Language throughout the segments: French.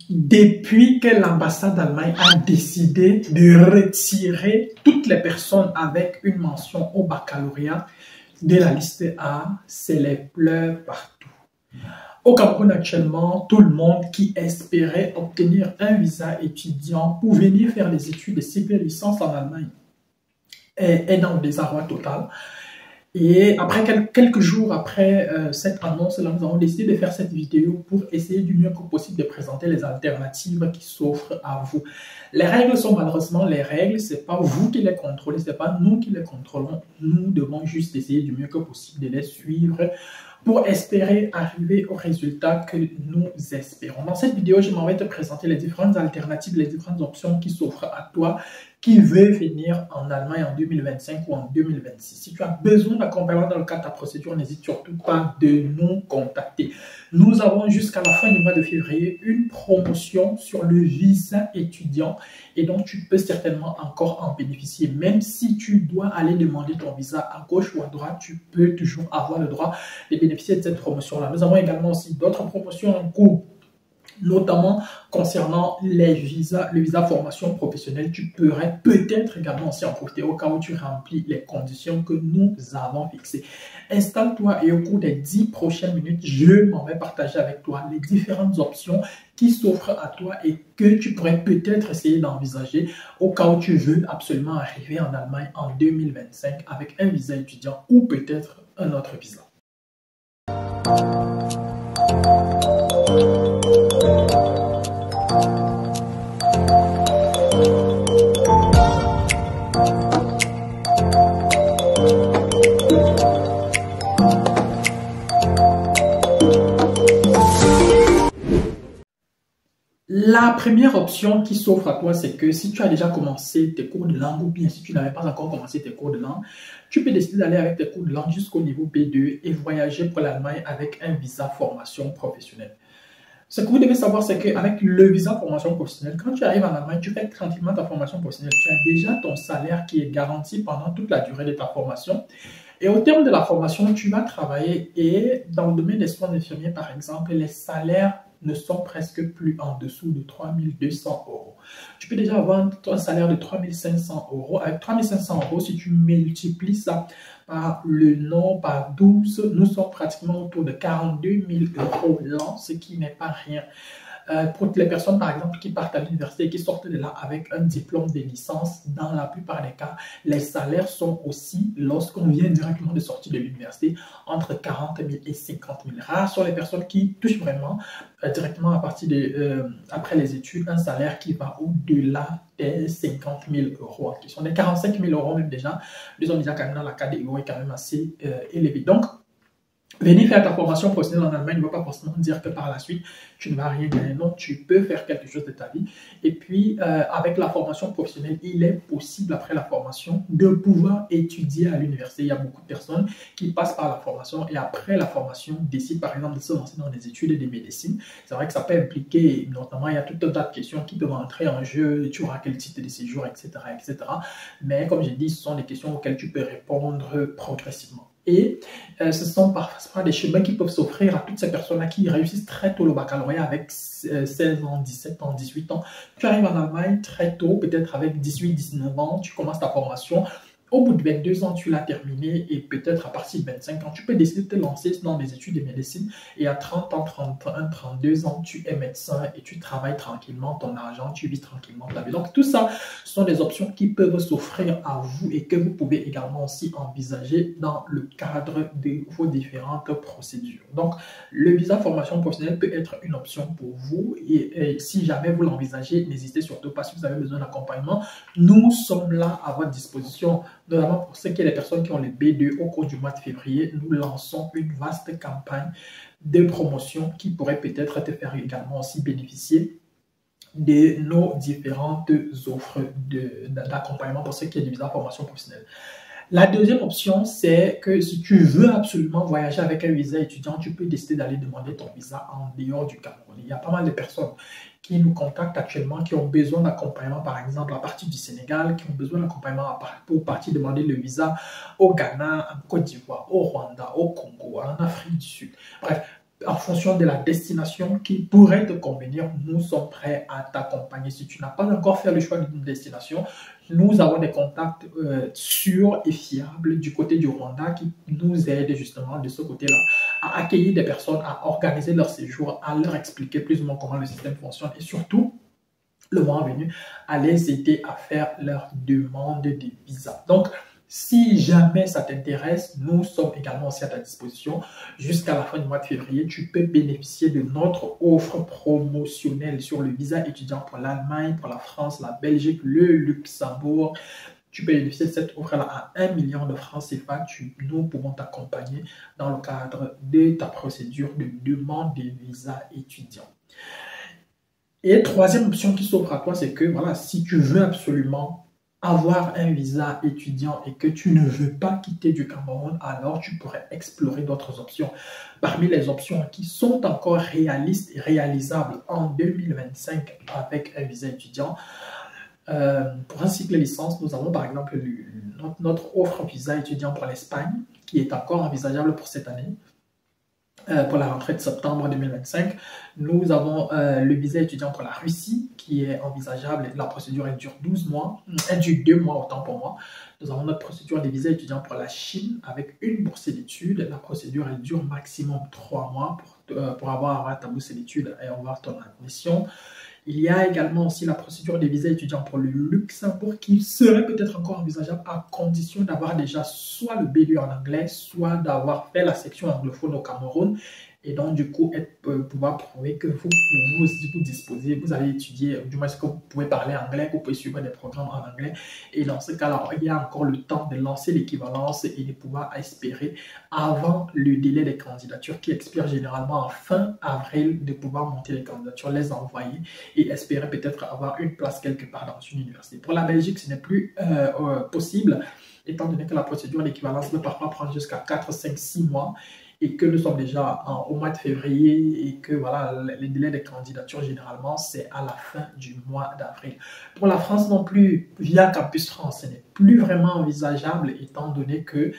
Depuis que l'ambassade d'Allemagne a décidé de retirer toutes les personnes avec une mention au baccalauréat de la liste A, c'est les pleurs partout. Au Cameroun actuellement, tout le monde qui espérait obtenir un visa étudiant pour venir faire des études de CP licence en Allemagne est dans le désarroi total. Et après quelques jours après cette annonce, nous avons décidé de faire cette vidéo pour essayer du mieux que possible de présenter les alternatives qui s'offrent à vous. Les règles sont malheureusement les règles, c'est pas vous qui les contrôlez, c'est pas nous qui les contrôlons. Nous devons juste essayer du mieux que possible de les suivre pour espérer arriver au résultat que nous espérons. Dans cette vidéo, je m'en vais te présenter les différentes alternatives, les différentes options qui s'offrent à toi qui veut venir en Allemagne en 2025 ou en 2026. Si tu as besoin d'accompagnement dans le cadre de ta procédure, n'hésite surtout pas de nous contacter. Nous avons jusqu'à la fin du mois de février une promotion sur le visa étudiant et donc tu peux certainement encore en bénéficier. Même si tu dois aller demander ton visa à gauche ou à droite, tu peux toujours avoir le droit de bénéficier de cette promotion-là. Nous avons également aussi d'autres promotions en cours, notamment concernant les visas, le visa formation professionnelle. Tu pourrais peut-être également aussi en profiter au cas où tu remplis les conditions que nous avons fixées. Installe-toi et au cours des 10 prochaines minutes, je m'en vais partager avec toi les différentes options qui s'offrent à toi et que tu pourrais peut-être essayer d'envisager au cas où tu veux absolument arriver en Allemagne en 2025 avec un visa étudiant ou peut-être un autre visa. La première option qui s'offre à toi, c'est que si tu as déjà commencé tes cours de langue ou bien si tu n'avais pas encore commencé tes cours de langue, tu peux décider d'aller avec tes cours de langue jusqu'au niveau B2 et voyager pour l'Allemagne avec un visa formation professionnelle. Ce que vous devez savoir, c'est qu'avec le visa formation professionnelle, quand tu arrives en Allemagne, tu fais tranquillement ta formation professionnelle. Tu as déjà ton salaire qui est garanti pendant toute la durée de ta formation. Et au terme de la formation, tu vas travailler et dans le domaine des soins infirmiers, par exemple, les salaires ne sont presque plus en dessous de 3 200 €. Tu peux déjà avoir un salaire de 3 500 €. Avec 3 500 €, si tu multiplies ça par le nombre, par 12, nous sommes pratiquement autour de 42 000 € l'an, ce qui n'est pas rien. Pour les personnes, par exemple, qui partent à l'université et qui sortent de là avec un diplôme de licence, dans la plupart des cas, les salaires sont aussi, lorsqu'on vient directement de sortir de l'université, entre 40 000 et 50 000. Rares sont les personnes qui touchent vraiment directement à partir de, après les études, un salaire qui va au-delà des 50 000 €, qui sont des 45 000 € même déjà. Ils ont déjà quand même dans la catégorie quand même assez élevée. Donc, venir faire ta formation professionnelle en Allemagne ne va pas forcément dire que par la suite, tu ne vas rien gagner. Non, tu peux faire quelque chose de ta vie. Et puis, avec la formation professionnelle, il est possible, après la formation, de pouvoir étudier à l'université. Il y a beaucoup de personnes qui passent par la formation et après la formation, décident par exemple de se lancer dans des études de médecine. C'est vrai que ça peut impliquer, notamment, il y a tout un tas de questions qui peuvent entrer en jeu. Tu auras quel titre de séjour, etc., etc. Mais comme j'ai dit, ce sont des questions auxquelles tu peux répondre progressivement. Et ce sont parfois des chemins qui peuvent s'offrir à toutes ces personnes-là qui réussissent très tôt le baccalauréat avec 16 ans, 17 ans, 18 ans. Tu arrives en Allemagne très tôt, peut-être avec 18, 19 ans, tu commences ta formation. Au bout de 22 ans, tu l'as terminé et peut-être à partir de 25 ans, tu peux décider de te lancer dans des études de médecine et à 30 ans, 31, 32 ans, tu es médecin et tu travailles tranquillement ton argent, tu vis tranquillement ta vie. Donc tout ça, ce sont des options qui peuvent s'offrir à vous et que vous pouvez également aussi envisager dans le cadre de vos différentes procédures. Donc le visa formation professionnelle peut être une option pour vous et si jamais vous l'envisagez, n'hésitez surtout pas si vous avez besoin d'accompagnement. Nous sommes là à votre disposition. Notamment pour ceux qui sont les personnes qui ont le B2 au cours du mois de février, nous lançons une vaste campagne de promotion qui pourrait peut-être te faire également aussi bénéficier de nos différentes offres d'accompagnement pour ceux qui ont du visa formation professionnelle. La deuxième option, c'est que si tu veux absolument voyager avec un visa étudiant, tu peux décider d'aller demander ton visa en dehors du Cameroun. Il y a pas mal de personnes qui nous contactent actuellement, qui ont besoin d'accompagnement, par exemple, à partir du Sénégal, qui ont besoin d'accompagnement pour partir demander le visa au Ghana, en Côte d'Ivoire, au Rwanda, au Congo, en Afrique du Sud. Bref, en fonction de la destination qui pourrait te convenir, nous sommes prêts à t'accompagner. Si tu n'as pas encore fait le choix d'une destination, nous avons des contacts sûrs et fiables du côté du Rwanda qui nous aident justement de ce côté-là à accueillir des personnes, à organiser leur séjour, à leur expliquer plus ou moins comment le système fonctionne et surtout, le moment venu, à les aider à faire leur demande de visa. Donc, si jamais ça t'intéresse, nous sommes également aussi à ta disposition. Jusqu'à la fin du mois de février, tu peux bénéficier de notre offre promotionnelle sur le visa étudiant pour l'Allemagne, pour la France, la Belgique, le Luxembourg. Tu peux bénéficier de cette offre-là à 1 million de francs CFA. Nous pouvons t'accompagner dans le cadre de ta procédure de demande de visa étudiant. Et troisième option qui s'offre à toi, c'est que voilà, si tu veux absolument avoir un visa étudiant et que tu ne veux pas quitter du Cameroun, alors tu pourrais explorer d'autres options. Parmi les options qui sont encore réalistes et réalisables en 2025 avec un visa étudiant, pour un cycle licence, nous avons par exemple notre offre visa étudiant pour l'Espagne qui est encore envisageable pour cette année. Pour la rentrée de septembre 2025. Nous avons le visa étudiant pour la Russie qui est envisageable. La procédure elle dure 12 mois, elle dure 2 mois autant pour moi. Nous avons notre procédure de visa étudiant pour la Chine avec une bourse d'études. La procédure elle dure maximum 3 mois pour avoir ta bourse d'études et avoir ton admission. Il y a également aussi la procédure des visas étudiants pour le Luxembourg qui serait peut-être encore envisageable à condition d'avoir déjà soit le B2 en anglais, soit d'avoir fait la section anglophone au Cameroun et donc du coup pouvoir prouver que vous disposez, vous avez étudié, du moins que vous pouvez parler anglais, que vous pouvez suivre des programmes en anglais et dans ce cas-là, il y a encore le temps de lancer l'équivalence et de pouvoir espérer avant le délai des candidatures qui expire généralement en fin avril de pouvoir monter les candidatures, les envoyer et espérer peut-être avoir une place quelque part dans une université. Pour la Belgique, ce n'est plus possible étant donné que la procédure d'équivalence peut parfois prendre jusqu'à 4, 5, 6 mois et que nous sommes déjà au mois de février et que voilà, les délais de candidature généralement c'est à la fin du mois d'avril. Pour la France non plus, via Campus France, ce n'est plus vraiment envisageable étant donné que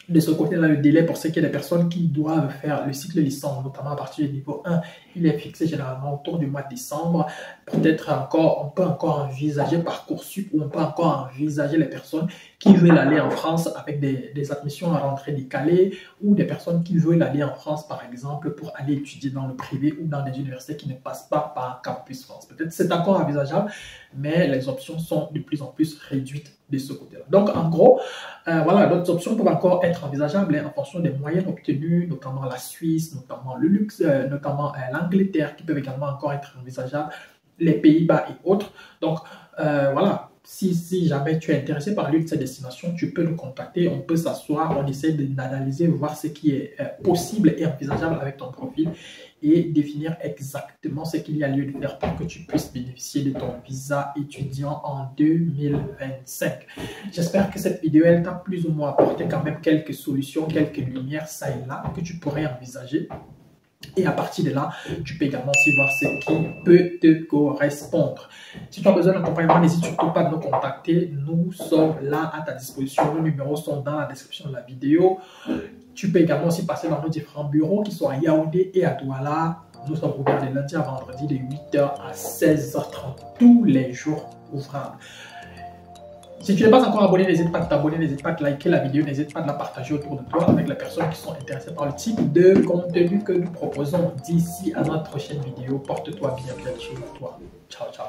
de ce côté-là, le délai pour ce qui est des personnes qui doivent faire le cycle licence, notamment à partir du niveau 1, il est fixé généralement autour du mois de décembre. Peut-être encore, on peut encore envisager Parcoursup ou on peut encore envisager les personnes qui veulent aller en France avec des admissions à rentrée décalées ou des personnes qui veulent aller en France, par exemple, pour aller étudier dans le privé ou dans des universités qui ne passent pas par Campus France. Peut-être c'est encore envisageable, mais les options sont de plus en plus réduites de ce côté-là. Donc, en gros, voilà, d'autres options peuvent encore être envisageables en fonction des moyens obtenus, notamment la Suisse, notamment le Luxe, notamment l'Angleterre, qui peuvent également encore être envisageables, les Pays-Bas et autres. Donc, voilà, si jamais tu es intéressé par l'une de ces destinations, tu peux nous contacter, on peut s'asseoir, on essaie d'analyser, voir ce qui est possible et envisageable avec ton profil et définir exactement ce qu'il y a lieu de faire pour que tu puisses bénéficier de ton visa étudiant en 2025. J'espère que cette vidéo, elle t'a plus ou moins apporté quand même quelques solutions, quelques lumières ça et là que tu pourrais envisager. Et à partir de là, tu peux également aussi voir ce qui peut te correspondre. Si tu as besoin d'accompagnement, n'hésite surtout pas à nous contacter. Nous sommes là à ta disposition. Nos numéros sont dans la description de la vidéo. Tu peux également aussi passer dans nos différents bureaux qui sont à Yaoundé et à Douala. Nous sommes ouverts de lundi à vendredi de 8h à 16h30 tous les jours ouvrables. Si tu n'es pas encore abonné, n'hésite pas à t'abonner, n'hésite pas à liker la vidéo, n'hésite pas à la partager autour de toi avec les personnes qui sont intéressées par le type de contenu que nous proposons. D'ici à notre prochaine vidéo, porte-toi bien, belle chez toi. Ciao, ciao.